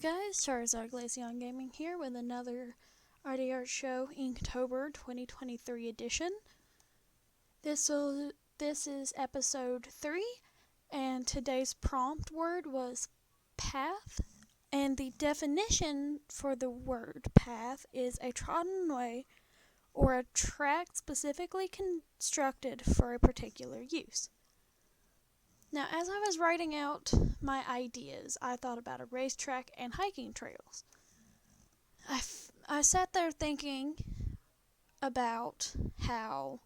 guys, Charizard Glaceon Gaming here with another Arty Art Show Inktober 2023 edition. This is episode 3, and today's prompt word was path. And the definition for the word path is a trodden way or a track specifically constructed for a particular use. Now, as I was writing out my ideas, I thought about a racetrack and hiking trails. I sat there thinking about how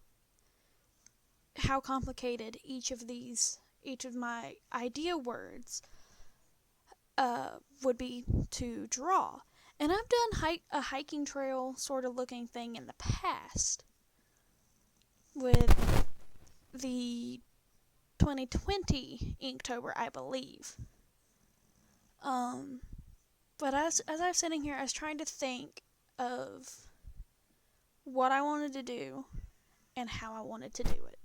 complicated each of my idea words would be to draw. And I've done a hiking trail sort of looking thing in the past with the 2020 Inktober, I believe. But as I was sitting here, I was trying to think of what I wanted to do and how I wanted to do it.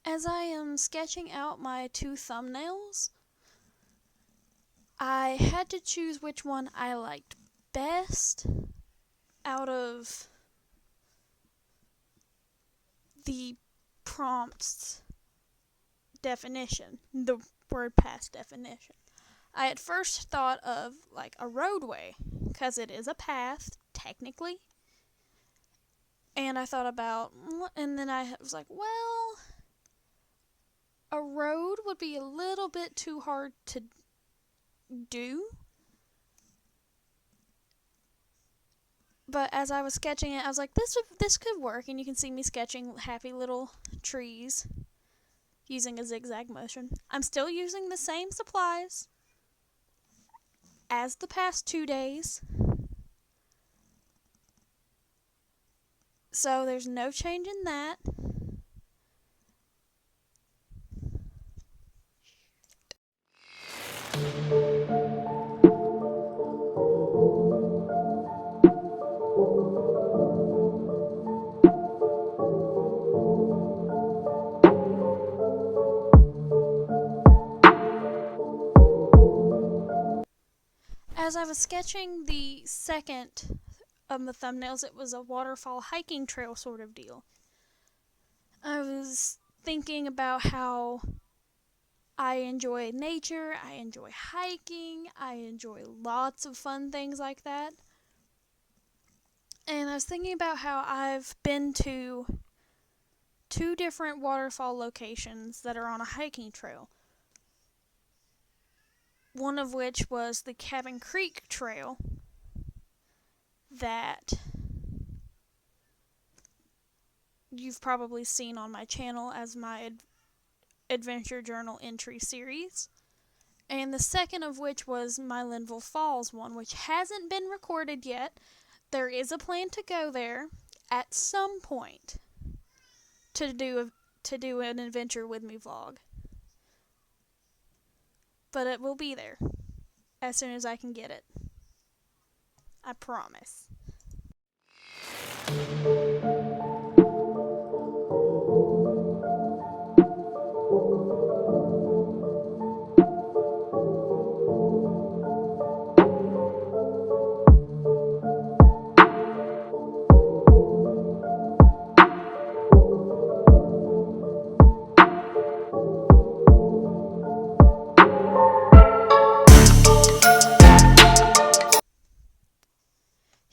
As I am sketching out my two thumbnails, I had to choose which one I liked best out of the prompt's definition, the word path definition. I at first thought of like a roadway, because it is a path, technically. And I thought about, and then I was like, well, a road would be a little bit too hard to do. But as I was sketching it, I was like, this could work, and you can see me sketching happy little trees using a zigzag motion. I'm still using the same supplies as the past 2 days. So there's no change in that. As I was sketching the second of the thumbnails, it was a waterfall hiking trail sort of deal. I was thinking about how I enjoy nature, I enjoy hiking, I enjoy lots of fun things like that. And I was thinking about how I've been to 2 different waterfall locations that are on a hiking trail. One of which was the Cabin Creek Trail that you've probably seen on my channel as my Adventure Journal entry series. And the second of which was my Linville Falls one, which hasn't been recorded yet. There is a plan to go there at some point to do an adventure with me vlog. But it will be there as soon as I can get it. I promise.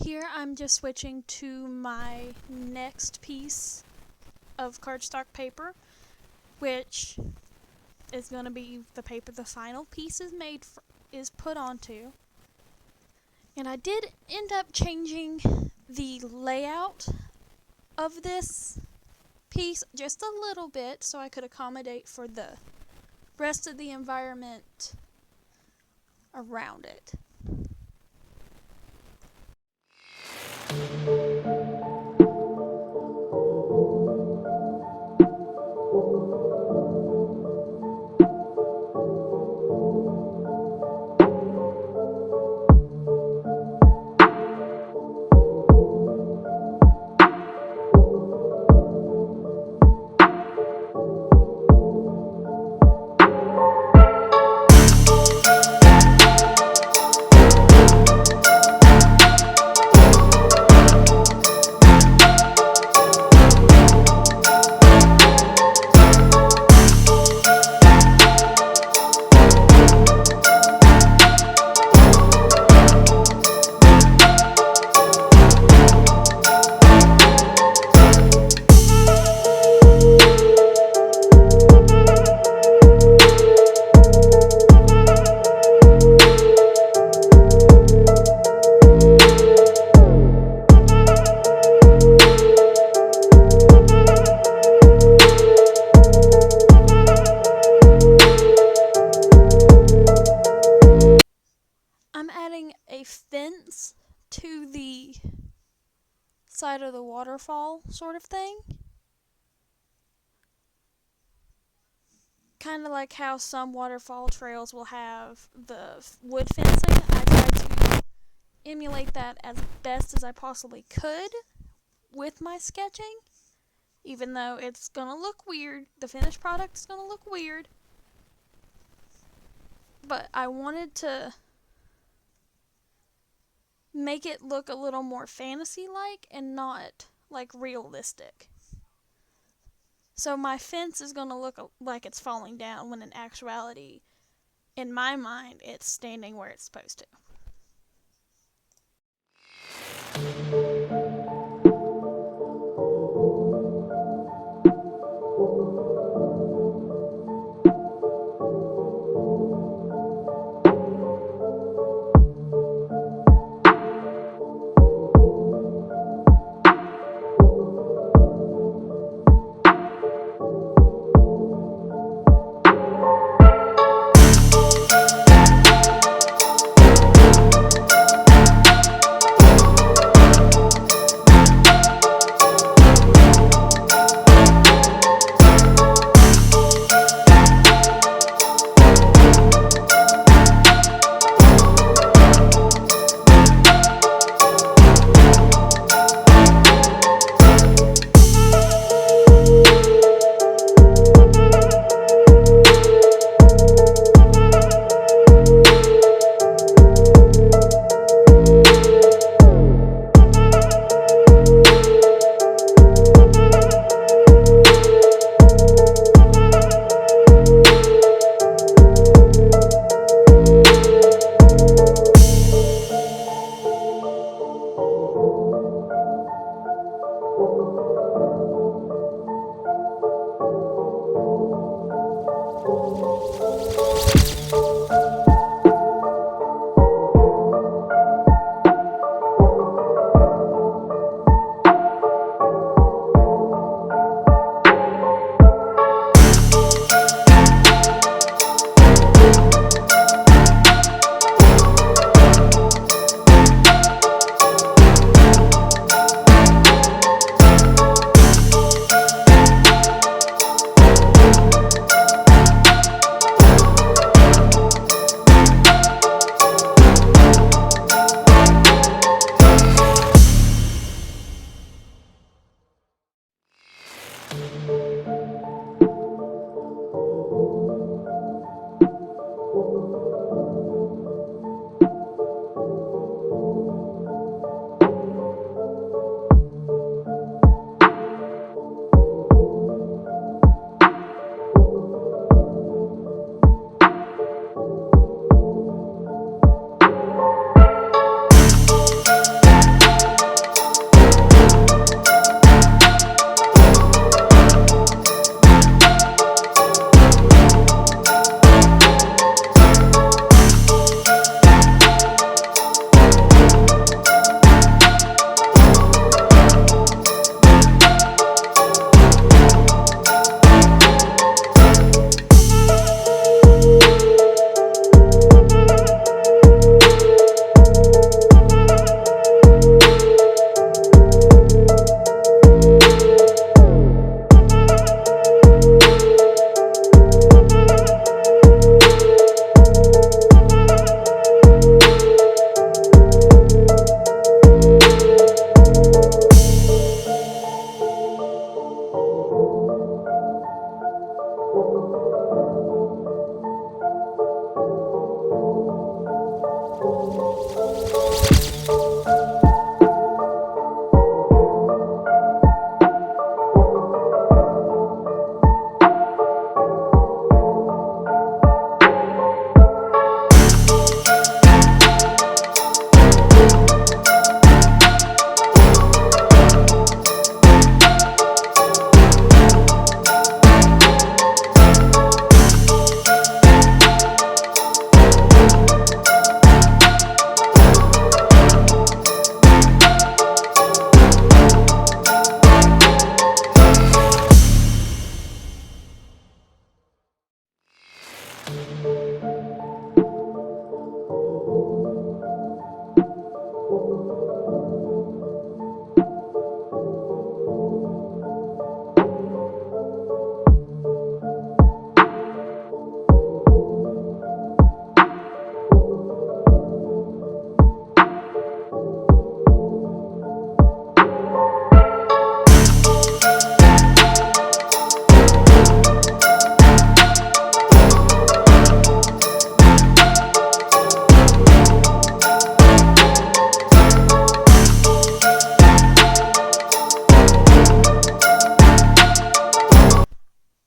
Here I'm just switching to my next piece of cardstock paper, which is going to be the paper the final piece is put onto. And I did end up changing the layout of this piece just a little bit so I could accommodate for the rest of the environment around it. I'm adding a fence to the side of the waterfall sort of thing. Kind of like how some waterfall trails will have the wood fencing. I tried to emulate that as best as I possibly could with my sketching. Even though it's gonna look weird, the finished product is gonna look weird. But I wanted to make it look a little more fantasy-like and not like realistic. So my fence is going to look like it's falling down when in actuality, in my mind, it's standing where it's supposed to.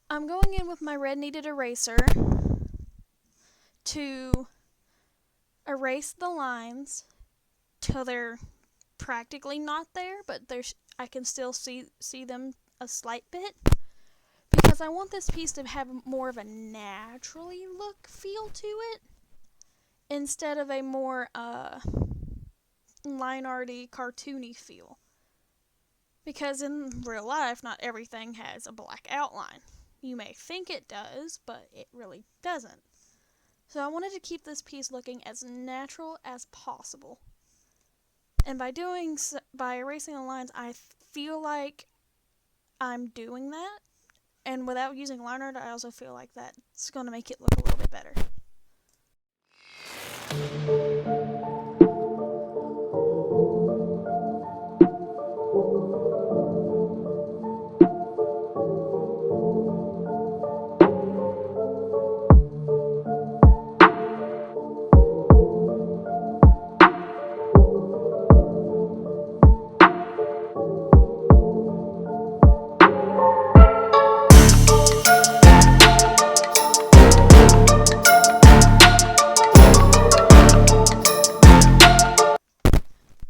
I'm going in with my red kneaded eraser to erase the lines till they're practically not there, but I can still see them a slight bit, because I want this piece to have more of a naturally look feel to it instead of a more line arty cartoony feel. Because in real life, not everything has a black outline. You may think it does, but it really doesn't. So I wanted to keep this piece looking as natural as possible. And by erasing the lines, I feel like I'm doing that. And without using line art, I also feel like that's going to make it look a little bit better.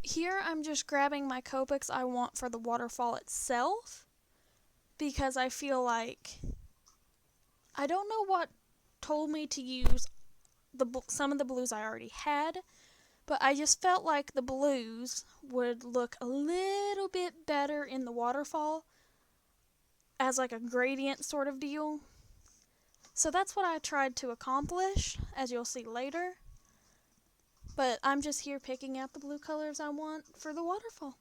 Here I'm just grabbing my Copics I want for the waterfall itself, because I feel like I don't know what told me to use some of the blues I already had, but I just felt like the blues would look a little bit better in the waterfall as like a gradient sort of deal. So that's what I tried to accomplish, as you'll see later. But I'm just here picking out the blue colors I want for the waterfall.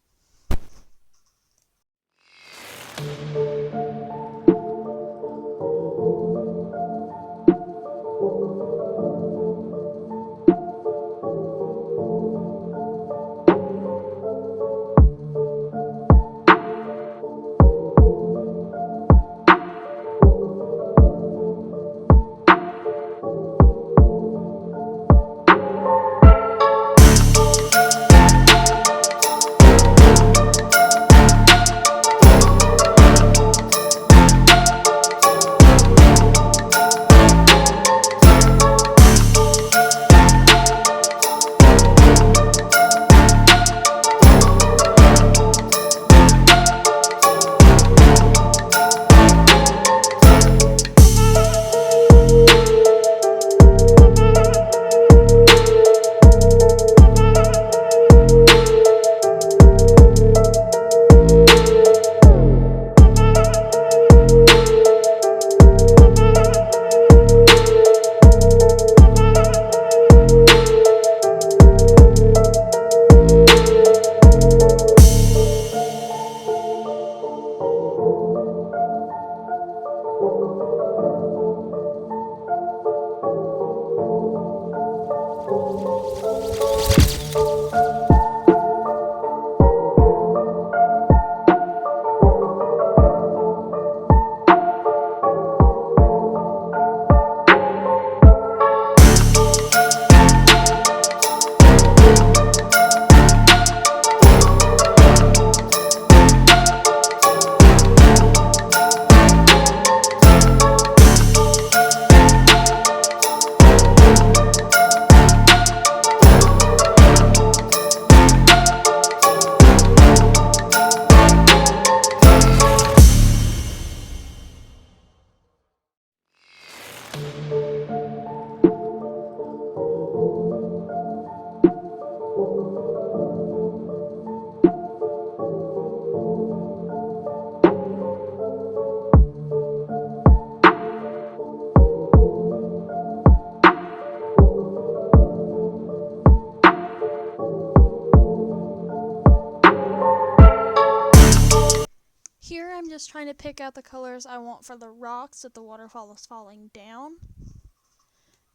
just trying to pick out the colors I want for the rocks that the waterfall is falling down.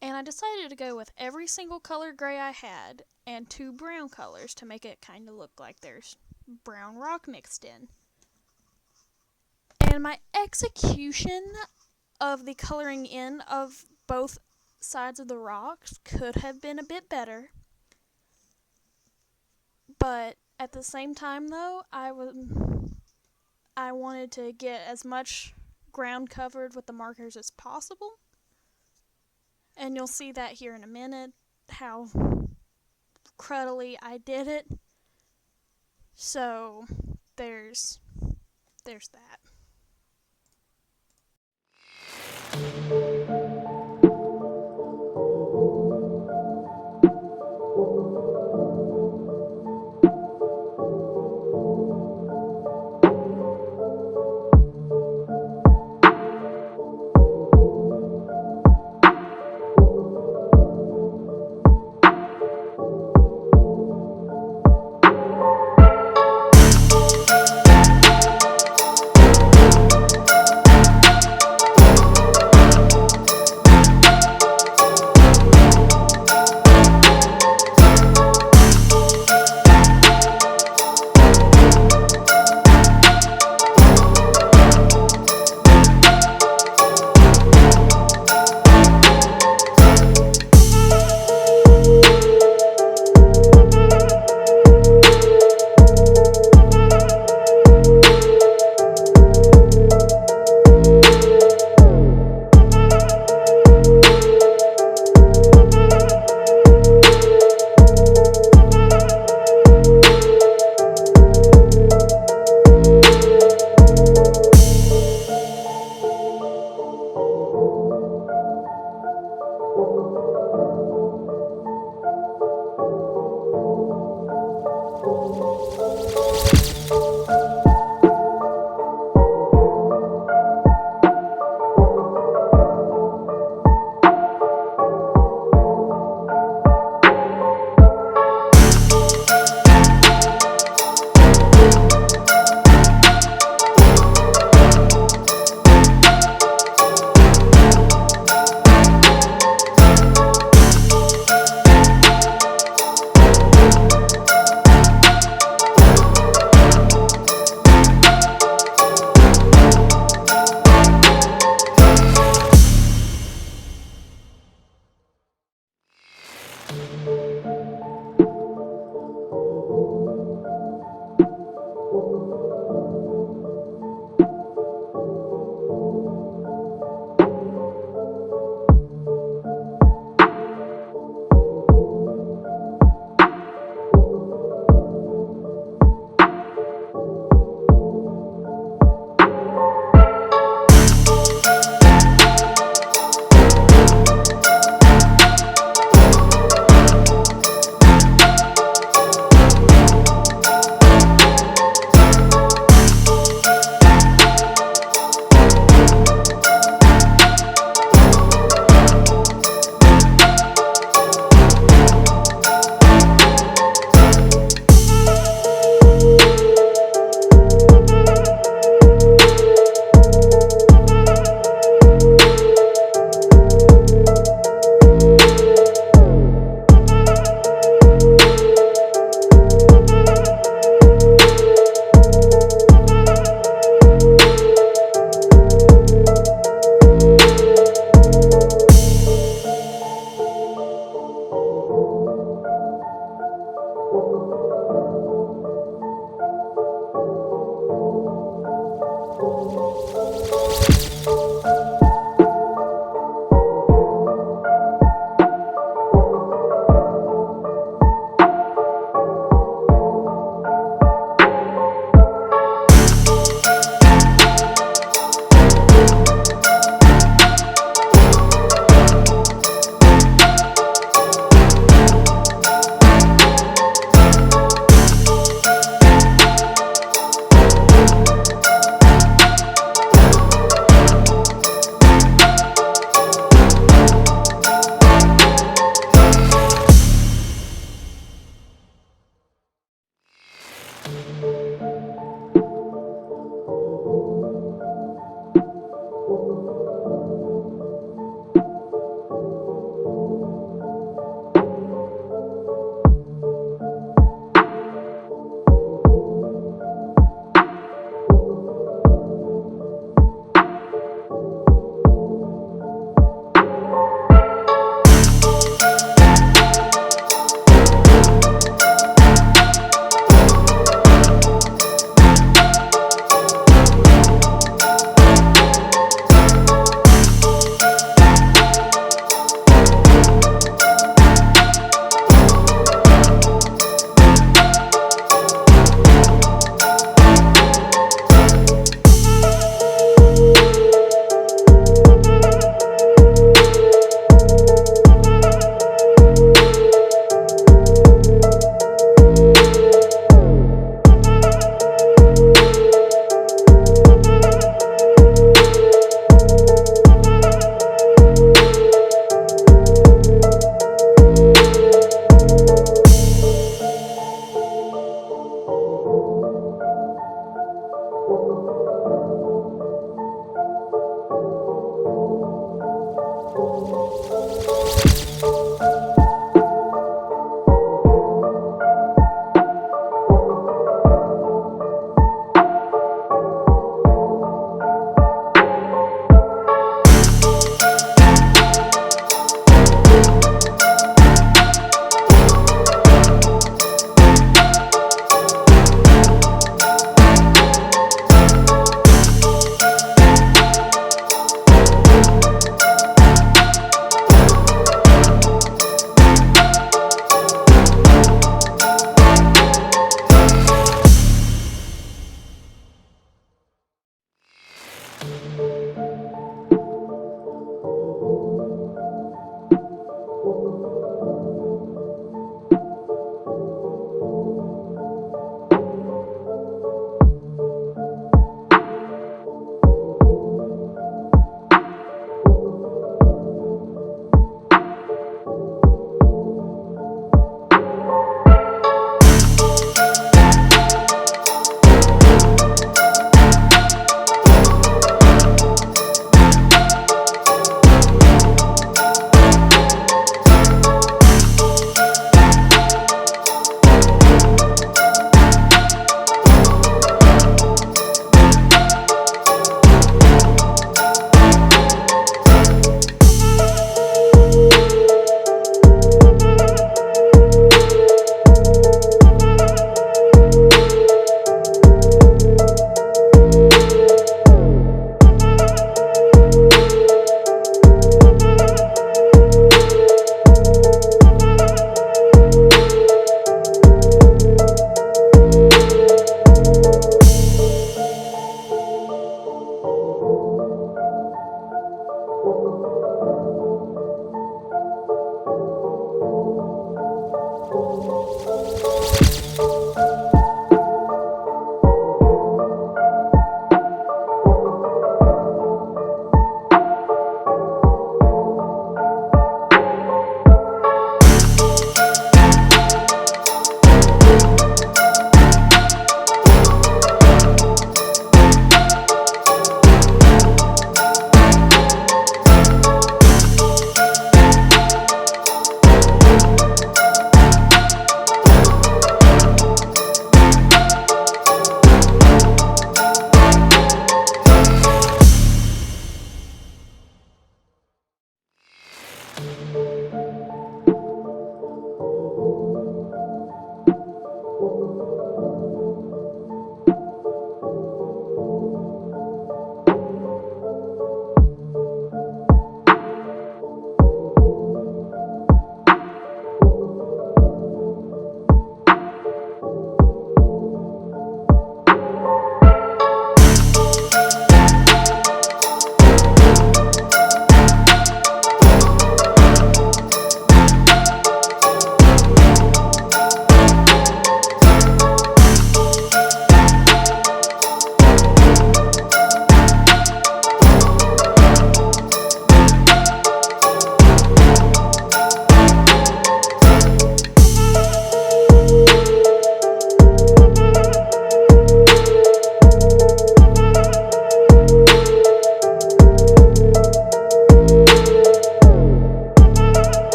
And I decided to go with every single color gray I had and 2 brown colors to make it kind of look like there's brown rock mixed in. And my execution of the coloring in of both sides of the rocks could have been a bit better. But at the same time, though, I wanted to get as much ground covered with the markers as possible. And you'll see that here in a minute, how cruddily I did it. So, there's that.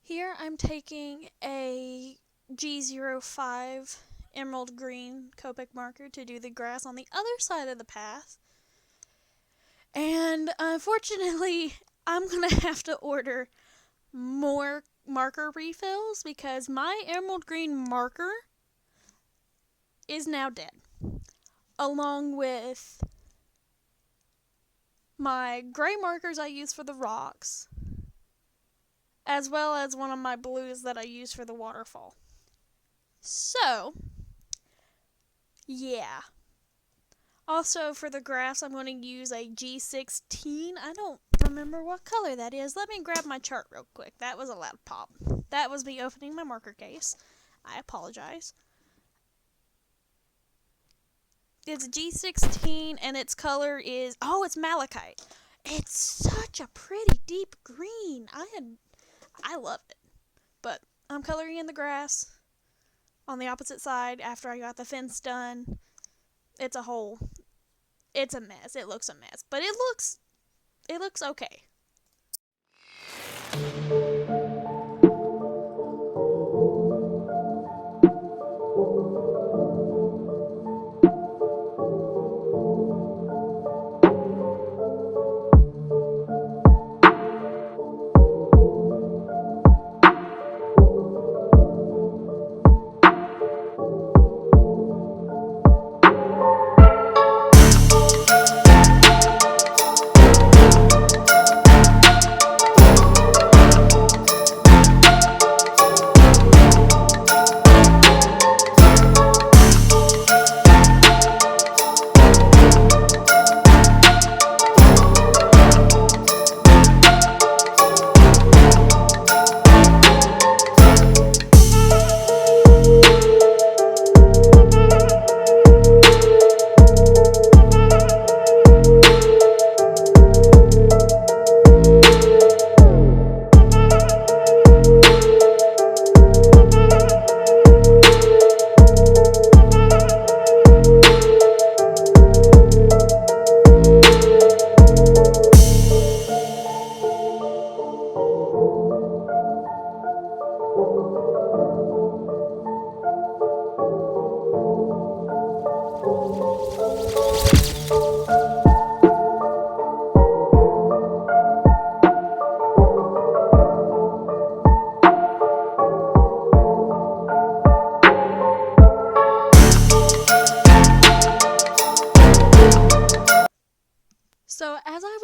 Here I'm taking a G05 emerald green Copic marker to do the grass on the other side of the path. And unfortunately, I'm going to have to order more marker refills because my emerald green marker is now dead, along with my gray markers I use for the rocks, as well as one of my blues that I use for the waterfall. So, yeah. Also, for the grass, I'm going to use a G16. I don't remember what color that is. Let me grab my chart real quick. That was a loud pop. That was me opening my marker case. I apologize. It's a G16, and its color is... Oh, it's malachite. It's such a pretty deep green. I love it. But I'm coloring in the grass on the opposite side after I got the fence done. It's a mess. It looks a mess, but it looks okay.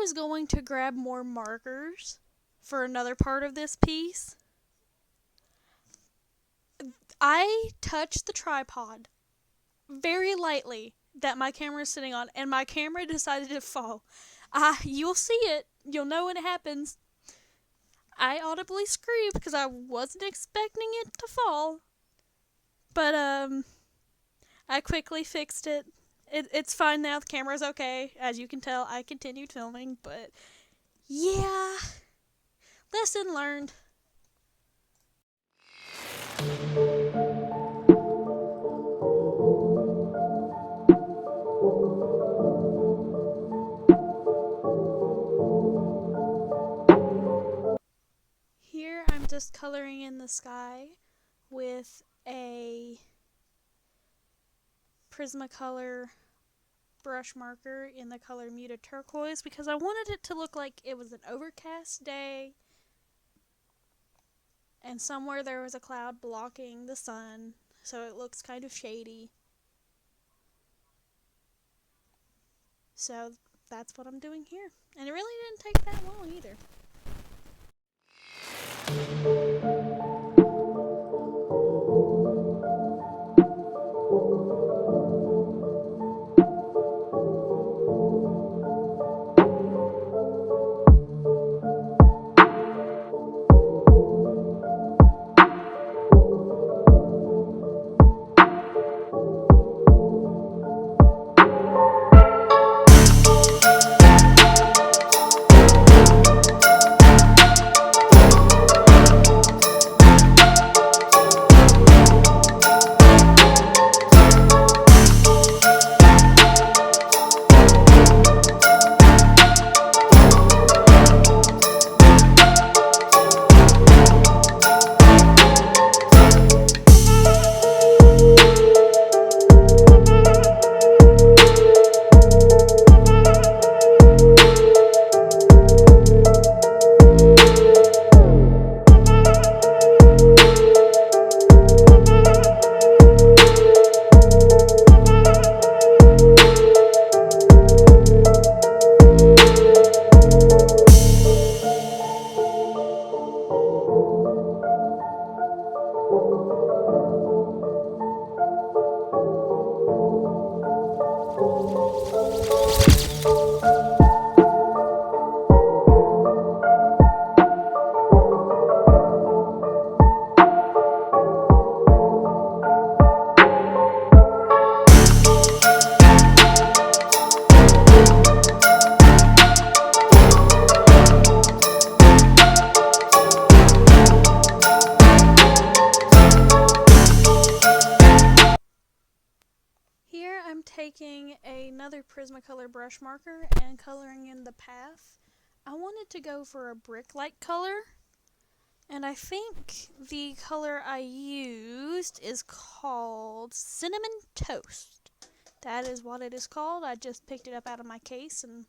was going to grab more markers for another part of this piece, I touched the tripod very lightly that my camera is sitting on, and my camera decided to fall. You'll see it. You'll know when it happens. I audibly screamed because I wasn't expecting it to fall. But, I quickly fixed it. It's fine now. The camera's okay. As you can tell, I continued filming, but yeah. Lesson learned. Here I'm just coloring in the sky with a Prismacolor brush marker in the color Muted Turquoise because I wanted it to look like it was an overcast day and somewhere there was a cloud blocking the sun, so it looks kind of shady. So that's what I'm doing here. And it really didn't take that long either. Taking another Prismacolor brush marker and coloring in the path. I wanted to go for a brick-like color, and I think the color I used is called Cinnamon Toast. That is what it is called. I just picked it up out of my case, and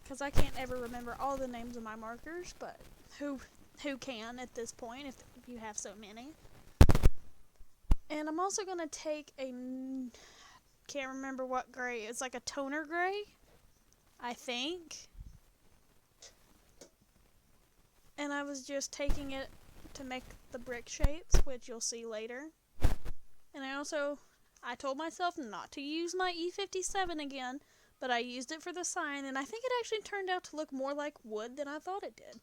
because I can't ever remember all the names of my markers, but who can at this point if you have so many. And I'm also going to take can't remember what gray. It's like a toner gray, I think. And I was just taking it to make the brick shapes, which you'll see later. And I told myself not to use my E57 again, but I used it for the sign, and I think it actually turned out to look more like wood than I thought it did.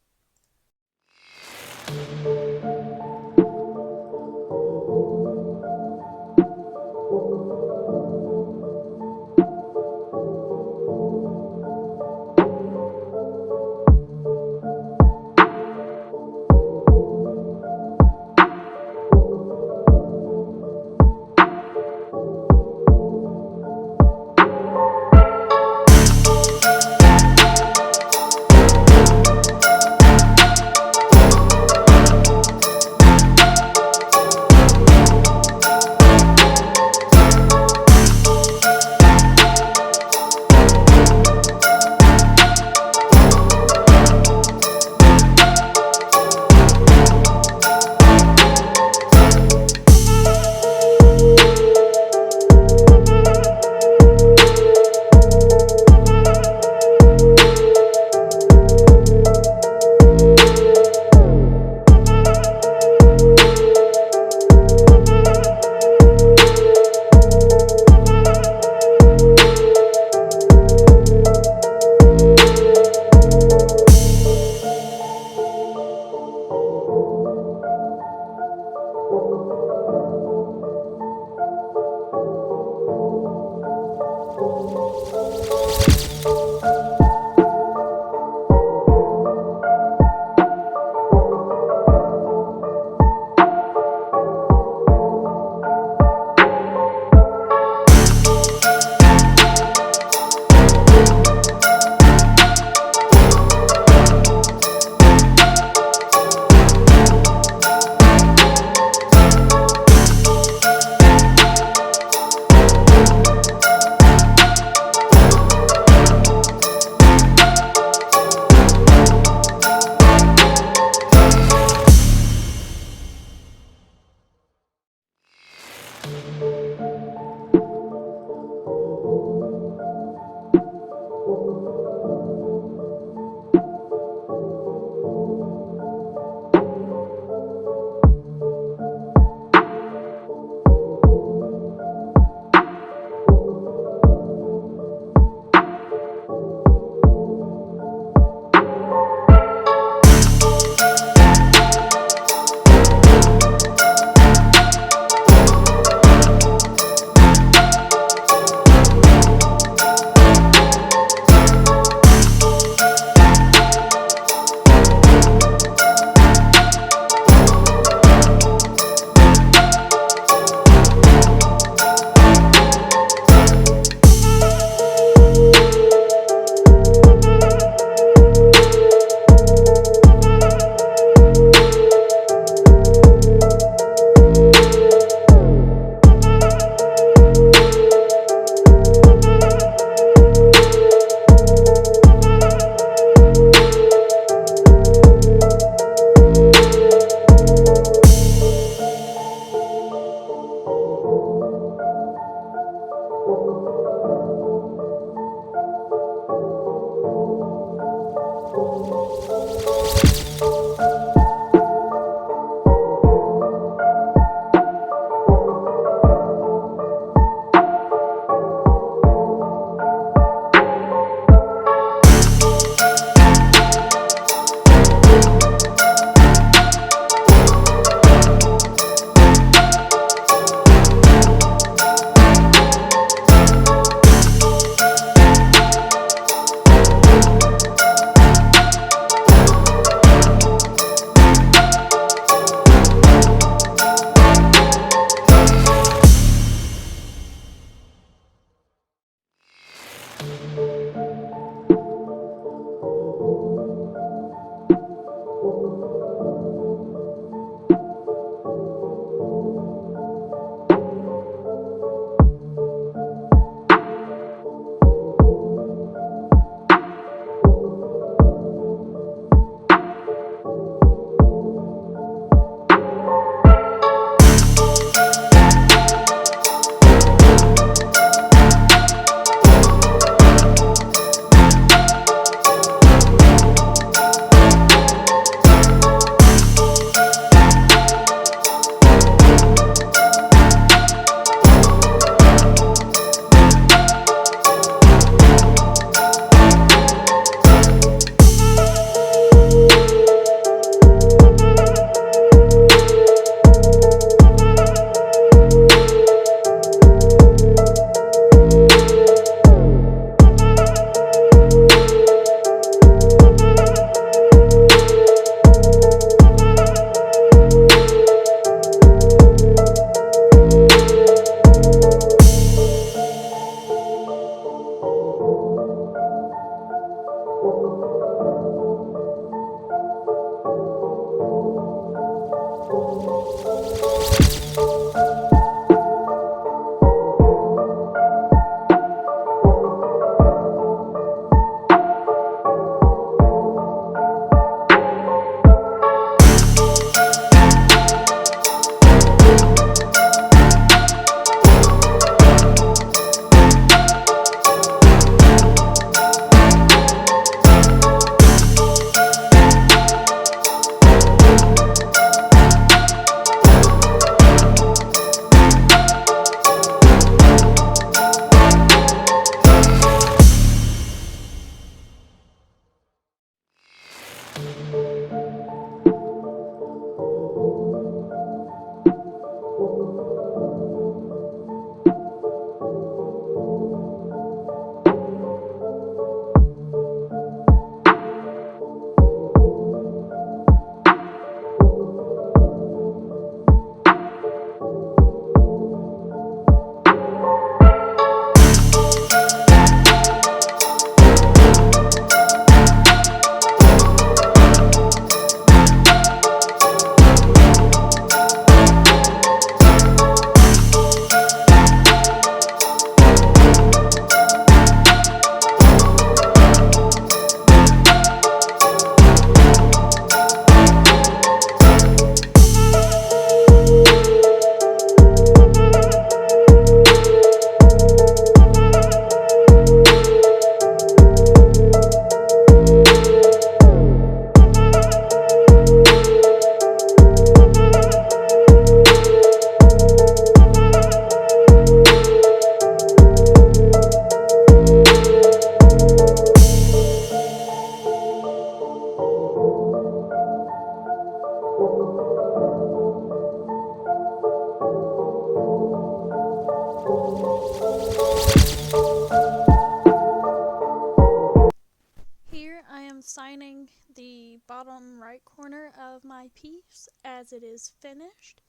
Here I am signing the bottom right corner of my piece as it is finished,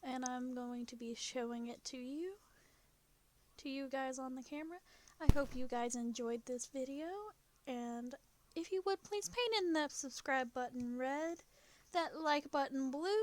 and I'm going to be showing it to you guys on the camera. I hope you guys enjoyed this video, and if you would, please paint in that subscribe button red, that like button blue.